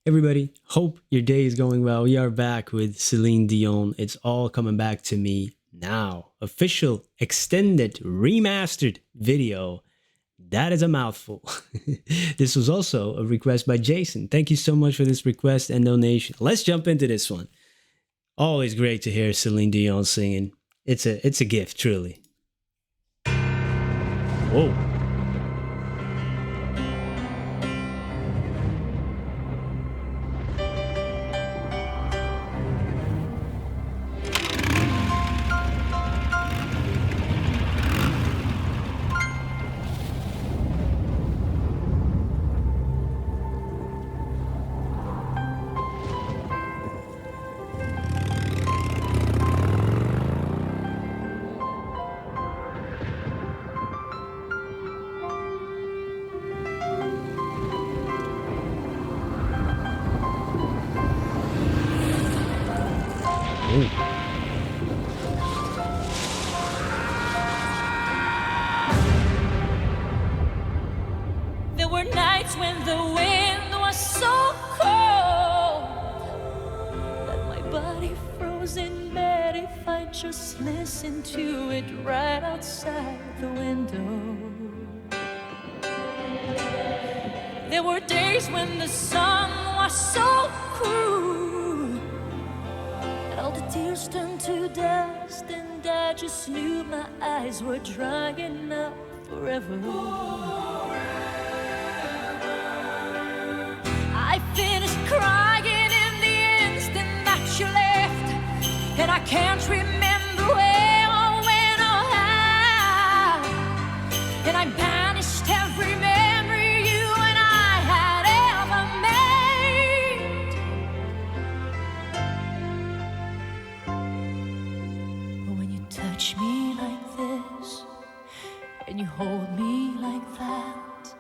Everybody, hope your day is going well. We are back with Céline Dion. It's all coming back to me now. Official, extended, remastered video. That is a mouthful. This was also a request by Jason. Thank you so much for this request and donation. Let's jump into this one. Always great to hear Céline Dion singing. It's a gift, truly. Whoa. Ooh. There were nights when the wind was so cold that my body froze in bed if I just listened to it right outside the window. There were days when the sun was so cruel that all the tears turned to dust, and I just knew my eyes were drying up forever. I finished crying in the instant that you left, and I can't remember where or when or how, and I banished every memory you and I had ever made. But when you touch me like this, and you hold me like that,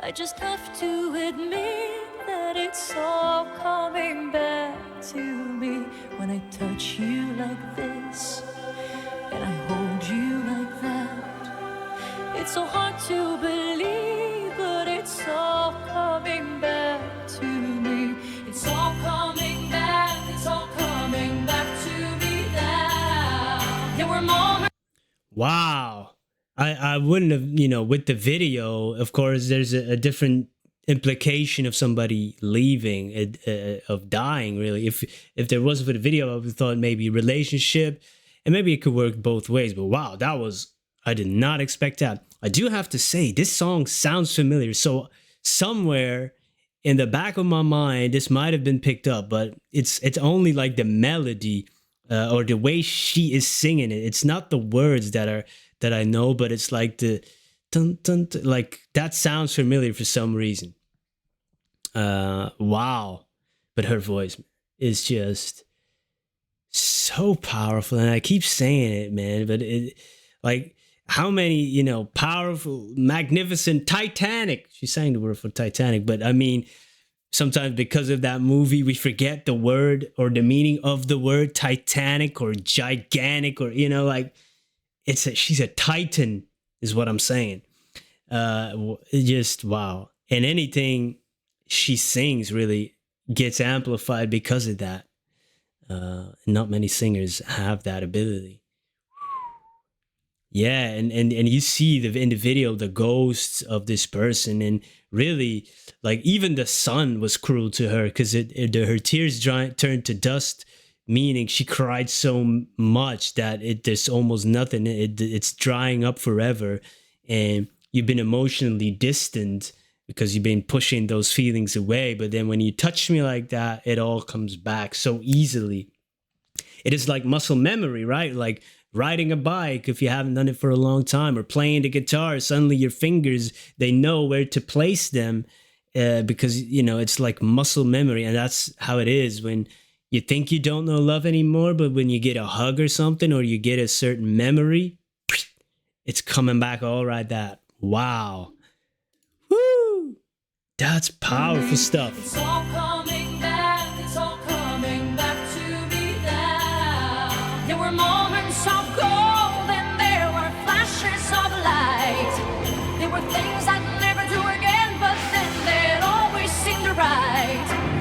I just have to admit that it's all coming back to me. When I touch you like this and I hold you like that, it's so hard to believe, but it's all coming back to me. It's all coming back, it's all coming back to me now. There were moments. Wow. I wouldn't have, with the video, of course, there's a different implication of somebody leaving, of dying, really. If there wasn't for the video, I would have thought maybe relationship, and maybe it could work both ways. But wow, I did not expect that. I do have to say, this song sounds familiar. So somewhere in the back of my mind, this might have been picked up, but it's only like the melody or the way she is singing it. It's not the words that I know, but it's like the dun, dun, dun, like that sounds familiar for some reason. Wow. But her voice is just so powerful, and I keep saying it, man, but like how many, powerful, magnificent, Titanic. She sang the word for Titanic, but I mean, sometimes because of that movie, we forget the word or the meaning of the word Titanic or gigantic, or, like, she's a titan is what I'm saying. Just wow. And anything she sings really gets amplified because of that. Not many singers have that ability. Yeah, and you see in the video the ghosts of this person, and really, like, even the sun was cruel to her because her tears turned to dust, meaning she cried so much that there's almost nothing. It's drying up forever, and you've been emotionally distant because you've been pushing those feelings away. But then when you touch me like that, it all comes back so easily. It is like muscle memory, right? Like riding a bike, if you haven't done it for a long time, or playing the guitar, suddenly your fingers, they know where to place them because, it's like muscle memory. And that's how it is when you think you don't know love anymore, but when you get a hug or something, or you get a certain memory, it's coming back all right. That, wow. Woo! That's powerful stuff. It's all coming back, it's all coming back to me now. There were moments of gold and there were flashes of light. There were things I'd never do again, but then they'd always seem to right.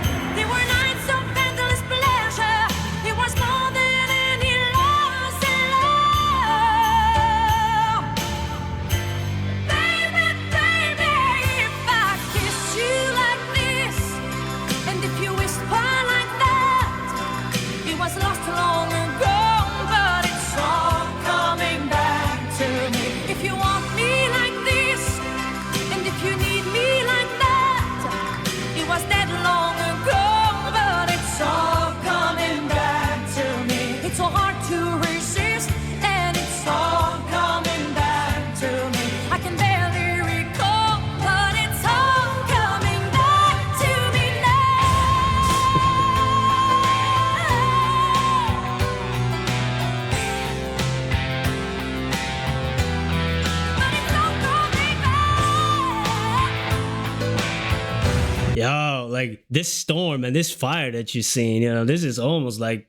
like this storm and this fire that you're seeing, you know, this is almost like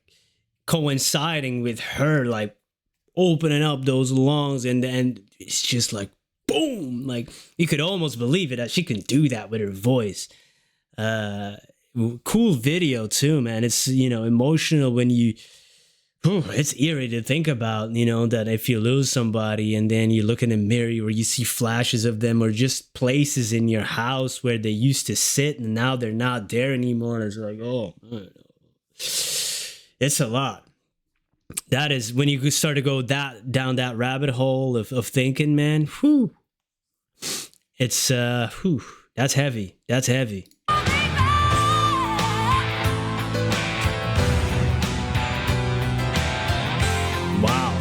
coinciding with her like opening up those lungs, and it's just like boom, like you could almost believe it that she can do that with her voice. Cool video too, man. It's, you know, emotional when you, it's eerie to think about, you know, that if you lose somebody and then you look in the mirror or you see flashes of them, or just places in your house where they used to sit and now they're not there anymore. And it's like, oh, it's a lot. That is when you start to go down that rabbit hole of thinking, man. Whew. It's that's heavy. That's heavy. Wow.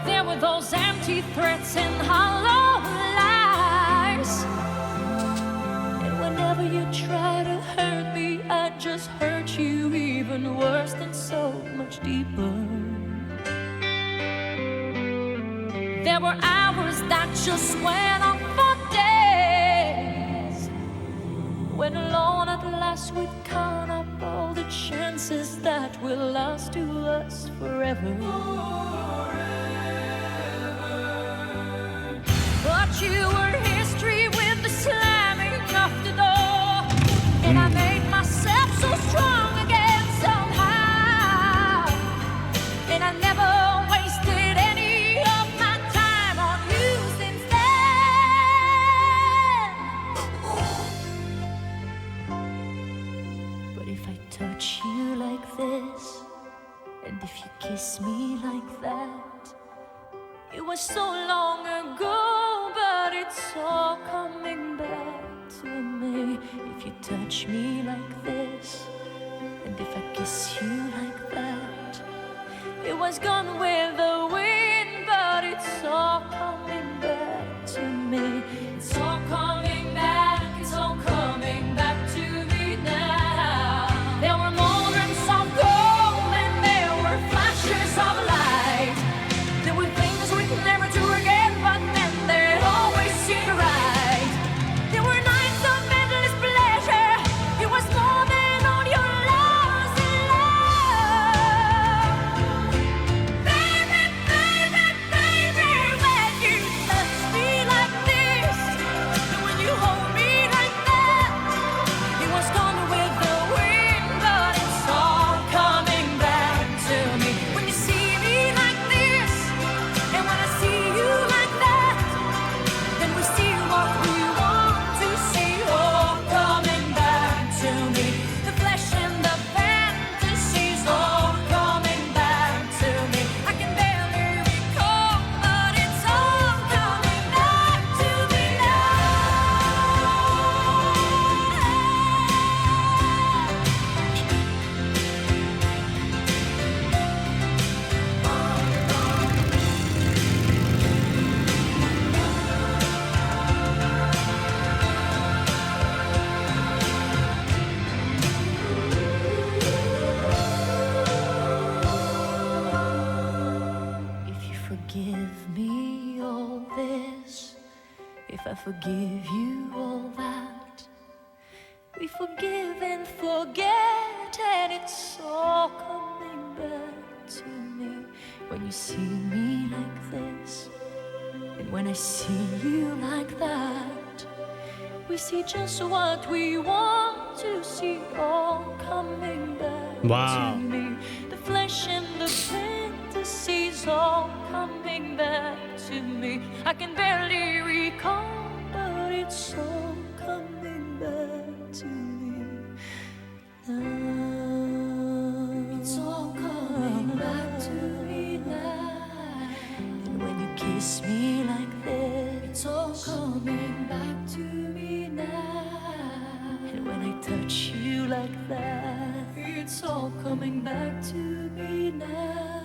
There were those empty threats and hollow lies, and whenever you try to hurt me, I just hurt you even worse and so much deeper. There were hours that just went on for days, when alone at last we'd count up all the chances that will last to us forever. But you were history with the slamming of the door, and I made myself so strong again somehow, and I never wasted any of my time on you since then. But if I touch you like this, and if you kiss me like that, it was so long ago, but it's all coming back to me. If you touch me like this, and if I kiss you like that, it was gone with the wind, but it's all coming back to me. It's all coming back, it's all coming back to me now. There were moments of gold and there were flashes of light. There were things we could never do again, but then they'd always seem right. There were nights of endless pleasure. It was more than all your loves in love. Baby, baby, baby, when you touch me like this, and when you hold me like that, it was gone with the wind, but it's all coming back to me. When you see me like this, and when I see you like that, then we see what we want to see, all coming back to me. The flesh and the fantasies, all coming back to me. I can barely recall, but it's all coming back to me If you forgive me all this, if I forgive you all that, we forgive and forget, and it's all coming back to me. When you see me like this, and when I see you like that, we see just what we want to see, all coming back Wow. to me. The flesh and the fantasies, all coming back to me. I can barely recall, but it's all coming back to me now. It's all coming back to me now. And when you kiss me like this, it's all coming back to me now. And when I touch you like that, it's all coming back to me now.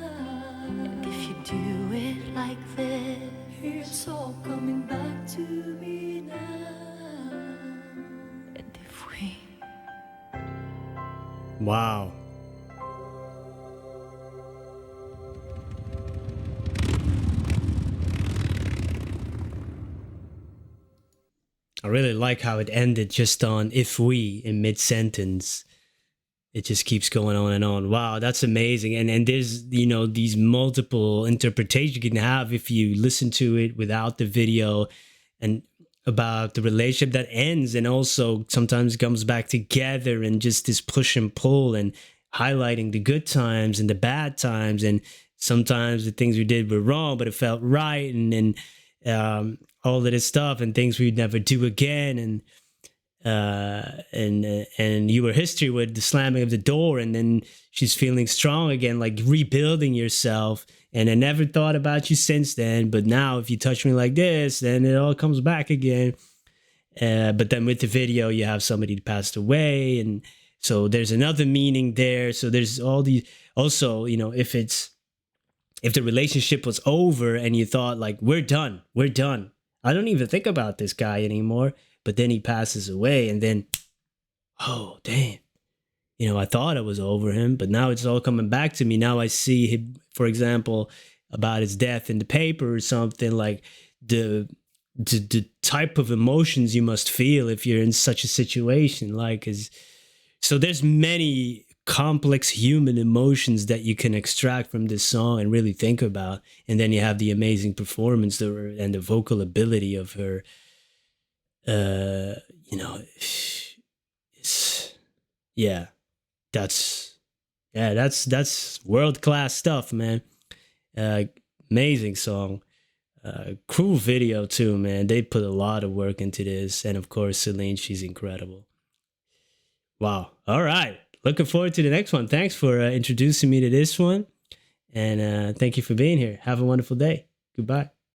And if you do it like this, it's all coming back to me now. And if we Wow. I really like how it ended just on "if we" in mid sentence. It just keeps going on and on. Wow, that's amazing. And there's, these multiple interpretations you can have if you listen to it without the video, and about the relationship that ends and also sometimes comes back together, and just this push and pull, and highlighting the good times and the bad times, and sometimes the things we did were wrong but it felt right, and all of this stuff, and things we'd never do again, and you were history with the slamming of the door, and then she's feeling strong again, like rebuilding yourself. And I never thought about you since then, but now if you touch me like this, then it all comes back again. But then with the video, you have somebody that passed away, and so there's another meaning there. So there's all these. Also, if the relationship was over and you thought like, we're done, I don't even think about this guy anymore. But then he passes away, and then, oh, damn. I thought I was over him, but now it's all coming back to me. Now I see him, for example, about his death in the paper or something, like the type of emotions you must feel if you're in such a situation. So there's many complex human emotions that you can extract from this song and really think about. And then you have the amazing performance and the vocal ability of her. That's world-class stuff, man. Amazing song. Cool video too, man. They put a lot of work into this, and of course Celine, she's incredible. Wow. All right, looking forward to the next one. Thanks for introducing me to this one, and thank you for being here. Have a wonderful day. Goodbye.